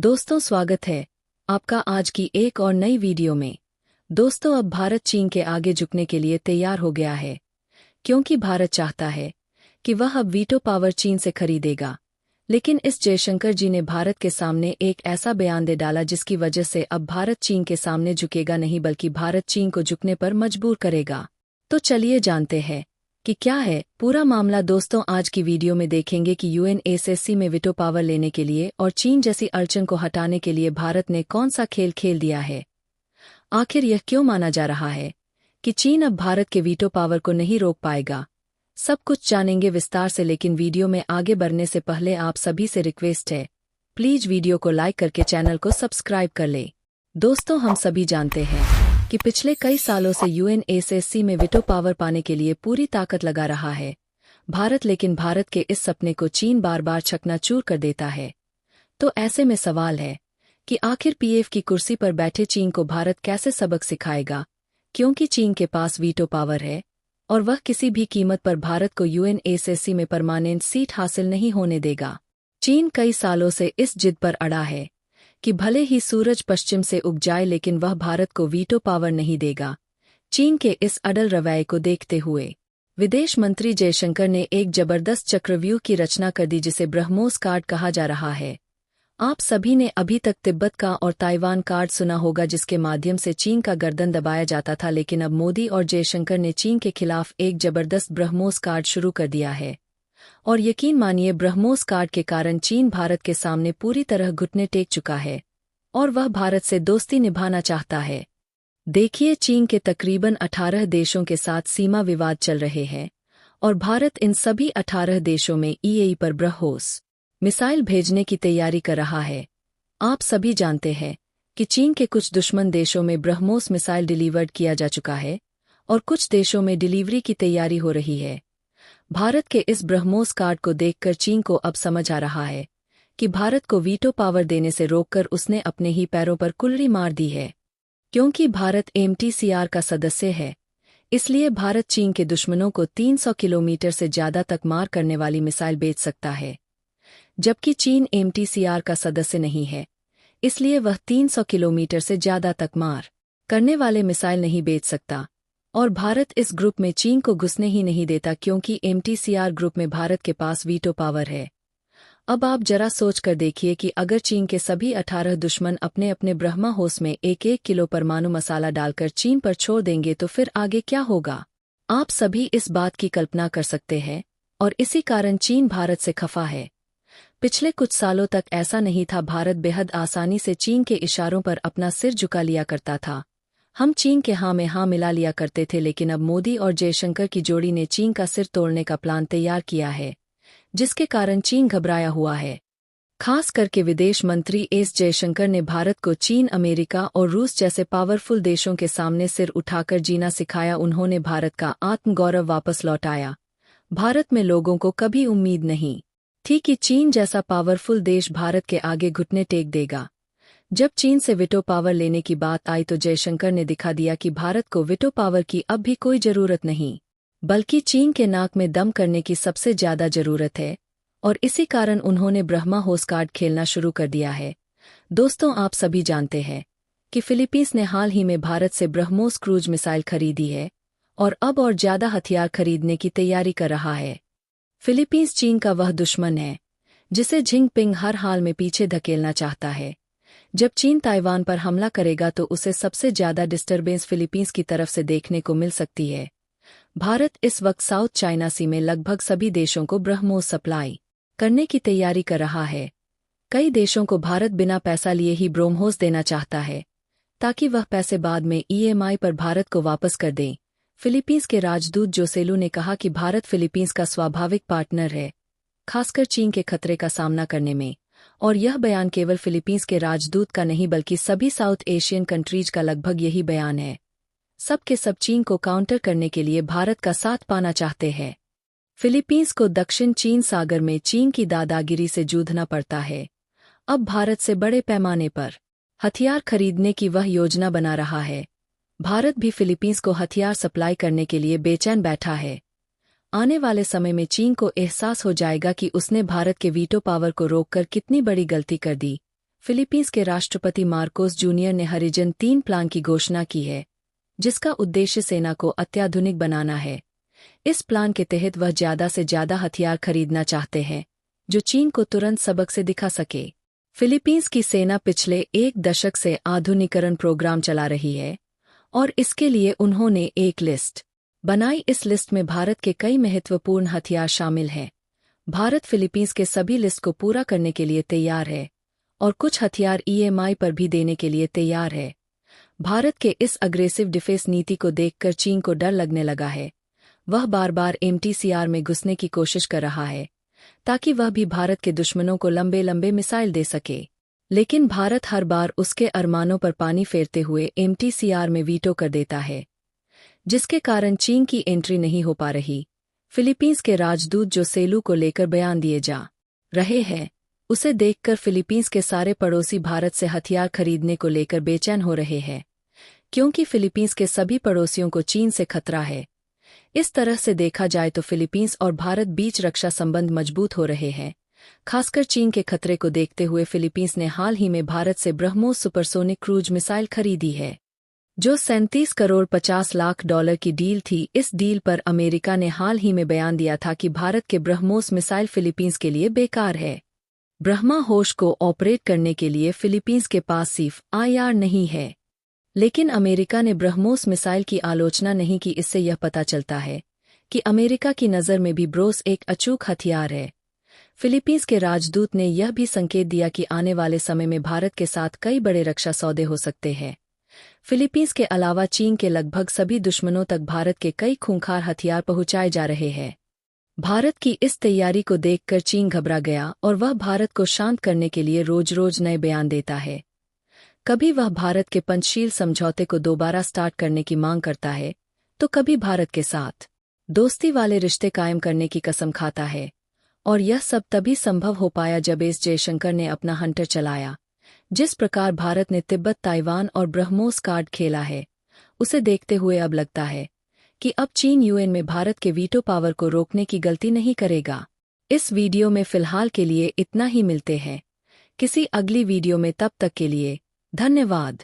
दोस्तों स्वागत है आपका आज की एक और नई वीडियो में। दोस्तों अब भारत चीन के आगे झुकने के लिए तैयार हो गया है, क्योंकि भारत चाहता है कि वह अब वीटो पावर चीन से खरीदेगा। लेकिन इस जयशंकर जी ने भारत के सामने एक ऐसा बयान दे डाला जिसकी वजह से अब भारत चीन के सामने झुकेगा नहीं बल्कि भारत चीन को झुकने पर मजबूर करेगा। तो चलिए जानते हैं कि क्या है पूरा मामला। दोस्तों आज की वीडियो में देखेंगे कि यूएनएसएससी में वीटो पावर लेने के लिए और चीन जैसी अड़चन को हटाने के लिए भारत ने कौन सा खेल खेल दिया है। आखिर यह क्यों माना जा रहा है कि चीन अब भारत के वीटो पावर को नहीं रोक पाएगा। सब कुछ जानेंगे विस्तार से, लेकिन वीडियो में आगे बढ़ने से पहले आप सभी से रिक्वेस्ट है, प्लीज वीडियो को लाइक करके चैनल को सब्सक्राइब कर ले। दोस्तों हम सभी जानते हैं कि पिछले कई सालों से यूएनएसएससी में वीटो पावर पाने के लिए पूरी ताकत लगा रहा है भारत, लेकिन भारत के इस सपने को चीन बार बार चकनाचूर कर देता है। तो ऐसे में सवाल है कि आखिर पीएफ की कुर्सी पर बैठे चीन को भारत कैसे सबक सिखाएगा, क्योंकि चीन के पास वीटो पावर है और वह किसी भी कीमत पर भारत को यूएनएसएससी में परमानेंट सीट हासिल नहीं होने देगा। चीन कई सालों से इस जिद पर अड़ा है कि भले ही सूरज पश्चिम से उग जाए लेकिन वह भारत को वीटो पावर नहीं देगा। चीन के इस अड़ल रवैये को देखते हुए विदेश मंत्री जयशंकर ने एक जबरदस्त चक्रव्यूह की रचना कर दी जिसे ब्रह्मोस कार्ड कहा जा रहा है। आप सभी ने अभी तक तिब्बत का और ताइवान कार्ड सुना होगा जिसके माध्यम से चीन का गर्दन दबाया जाता था, लेकिन अब मोदी और जयशंकर ने चीन के खिलाफ एक जबरदस्त ब्रह्मोस कार्ड शुरू कर दिया है। और यकीन मानिए ब्रह्मोस कार्ड के कारण चीन भारत के सामने पूरी तरह घुटने टेक चुका है और वह भारत से दोस्ती निभाना चाहता है। देखिए चीन के तकरीबन 18 देशों के साथ सीमा विवाद चल रहे हैं और भारत इन सभी 18 देशों में ईएई पर ब्रह्मोस मिसाइल भेजने की तैयारी कर रहा है। आप सभी जानते हैं कि चीन के कुछ दुश्मन देशों में ब्रह्मोस मिसाइल डिलीवर्ड किया जा चुका है और कुछ देशों में डिलीवरी की तैयारी हो रही है। भारत के इस ब्रह्मोस कार्ड को देखकर चीन को अब समझ आ रहा है कि भारत को वीटो पावर देने से रोककर उसने अपने ही पैरों पर कुल्हाड़ी मार दी है। क्योंकि भारत एमटीसीआर का सदस्य है, इसलिए भारत चीन के दुश्मनों को 300 किलोमीटर से ज्यादा तक मार करने वाली मिसाइल बेच सकता है, जबकि चीन एमटीसीआर का सदस्य नहीं है, इसलिए वह 300 किलोमीटर से ज्यादा तक मार करने वाले मिसाइल नहीं बेच सकता। और भारत इस ग्रुप में चीन को घुसने ही नहीं देता क्योंकि एमटीसीआर ग्रुप में भारत के पास वीटो पावर है। अब आप जरा सोच कर देखिए कि अगर चीन के सभी 18 दुश्मन अपने अपने ब्रह्मोस में 1-1 किलो परमाणु मसाला डालकर चीन पर छोड़ देंगे तो फिर आगे क्या होगा। आप सभी इस बात की कल्पना कर सकते हैं और इसी कारण चीन भारत से खफा है। पिछले कुछ सालों तक ऐसा नहीं था, भारत बेहद आसानी से चीन के इशारों पर अपना सिर झुका लिया करता था। हम चीन के हाँ में हाँ मिला लिया करते थे, लेकिन अब मोदी और जयशंकर की जोड़ी ने चीन का सिर तोड़ने का प्लान तैयार किया है, जिसके कारण चीन घबराया हुआ है। खास करके विदेश मंत्री एस जयशंकर ने भारत को चीन, अमेरिका और रूस जैसे पावरफुल देशों के सामने सिर उठाकर जीना सिखाया। उन्होंने भारत का आत्मगौरव वापस लौटाया। भारत में लोगों को कभी उम्मीद नहीं थी कि चीन जैसा पावरफुल देश भारत के आगे घुटने टेक देगा। जब चीन से वीटो पावर लेने की बात आई तो जयशंकर ने दिखा दिया कि भारत को वीटो पावर की अब भी कोई जरूरत नहीं, बल्कि चीन के नाक में दम करने की सबसे ज्यादा जरूरत है। और इसी कारण उन्होंने ब्रह्मोस कार्ड खेलना शुरू कर दिया है। दोस्तों आप सभी जानते हैं कि फिलीपींस ने हाल ही में भारत से ब्रह्मोस क्रूज मिसाइल खरीदी है और अब और ज्यादा हथियार खरीदने की तैयारी कर रहा है। फिलीपींस चीन का वह दुश्मन है जिसे जिनपिंग हर हाल में पीछे धकेलना चाहता है। जब चीन ताइवान पर हमला करेगा तो उसे सबसे ज्यादा डिस्टर्बेंस फिलीपींस की तरफ से देखने को मिल सकती है। भारत इस वक्त साउथ चाइना सी में लगभग सभी देशों को ब्रह्मोस सप्लाई करने की तैयारी कर रहा है। कई देशों को भारत बिना पैसा लिए ही ब्रह्मोस देना चाहता है ताकि वह पैसे बाद में ईएमआई पर भारत को वापस कर दें। फिलीपींस के राजदूत जोसेलू ने कहा कि भारत फिलीपींस का स्वाभाविक पार्टनर है, खासकर चीन के खतरे का सामना करने में। और यह बयान केवल फिलीपींस के राजदूत का नहीं बल्कि सभी साउथ एशियन कंट्रीज का लगभग यही बयान है। सब के सब चीन को काउंटर करने के लिए भारत का साथ पाना चाहते हैं। फिलीपींस को दक्षिण चीन सागर में चीन की दादागिरी से जूझना पड़ता है। अब भारत से बड़े पैमाने पर हथियार खरीदने की वह योजना बना रहा है। भारत भी फिलीपींस को हथियार सप्लाई करने के लिए बेचैन बैठा है। आने वाले समय में चीन को एहसास हो जाएगा कि उसने भारत के वीटो पावर को रोककर कितनी बड़ी गलती कर दी। फिलीपींस के राष्ट्रपति मार्कोस जूनियर ने हरिजन 3 प्लान की घोषणा की है, जिसका उद्देश्य सेना को अत्याधुनिक बनाना है। इस प्लान के तहत वह ज़्यादा से ज़्यादा हथियार खरीदना चाहते हैं, जो चीन को तुरंत सबक से दिखा सके। फिलीपींस की सेना पिछले 1 दशक से आधुनिकीकरण प्रोग्राम चला रही है और इसके लिए उन्होंने एक लिस्ट बनाई। इस लिस्ट में भारत के कई महत्वपूर्ण हथियार शामिल हैं। भारत फिलीपींस के सभी लिस्ट को पूरा करने के लिए तैयार है और कुछ हथियार EMI पर भी देने के लिए तैयार है। भारत के इस अग्रेसिव डिफेंस नीति को देखकर चीन को डर लगने लगा है। वह बार बार MTCR में घुसने की कोशिश कर रहा है ताकि वह भी भारत के दुश्मनों को लंबे लंबे मिसाइल दे सके। लेकिन भारत हर बार उसके अरमानों पर पानी फेरते हुए MTCR में वीटो कर देता है, जिसके कारण चीन की एंट्री नहीं हो पा रही। फिलीपींस के राजदूत जो सेलू को लेकर बयान दिए जा रहे हैं, उसे देखकर फिलीपींस के सारे पड़ोसी भारत से हथियार खरीदने को लेकर बेचैन हो रहे हैं, क्योंकि फिलीपींस के सभी पड़ोसियों को चीन से खतरा है। इस तरह से देखा जाए तो फिलीपींस और भारत बीच रक्षा संबंध मजबूत हो रहे हैं। खासकर चीन के खतरे को देखते हुए फिलीपींस ने हाल ही में भारत से ब्रह्मोस सुपरसोनिक क्रूज मिसाइल खरीदी है, जो 37 करोड़ 50 लाख डॉलर की डील थी। इस डील पर अमेरिका ने हाल ही में बयान दिया था कि भारत के ब्रह्मोस मिसाइल फिलीपींस के लिए बेकार है। ब्रह्मोस को ऑपरेट करने के लिए फिलीपींस के पास सिर्फ IR नहीं है। लेकिन अमेरिका ने ब्रह्मोस मिसाइल की आलोचना नहीं की। इससे यह पता चलता है कि अमेरिका की नज़र में भी ब्रोस एक अचूक हथियार है। फिलीपींस के राजदूत ने यह भी संकेत दिया कि आने वाले समय में भारत के साथ कई बड़े रक्षा सौदे हो सकते हैं। फिलीपींस के अलावा चीन के लगभग सभी दुश्मनों तक भारत के कई खूंखार हथियार पहुंचाए जा रहे हैं। भारत की इस तैयारी को देखकर चीन घबरा गया और वह भारत को शांत करने के लिए रोज-रोज नए बयान देता है। कभी वह भारत के पंचशील समझौते को दोबारा स्टार्ट करने की मांग करता है, तो कभी भारत के साथ दोस्ती वाले रिश्ते कायम करने की कसम खाता है। और यह सब तभी संभव हो पाया जब एस जयशंकर ने अपना हंटर चलाया। जिस प्रकार भारत ने तिब्बत, ताइवान और ब्रह्मोस कार्ड खेला है, उसे देखते हुए अब लगता है कि अब चीन UN में भारत के वीटो पावर को रोकने की गलती नहीं करेगा। इस वीडियो में फिलहाल के लिए इतना ही। मिलते हैं किसी अगली वीडियो में, तब तक के लिए धन्यवाद।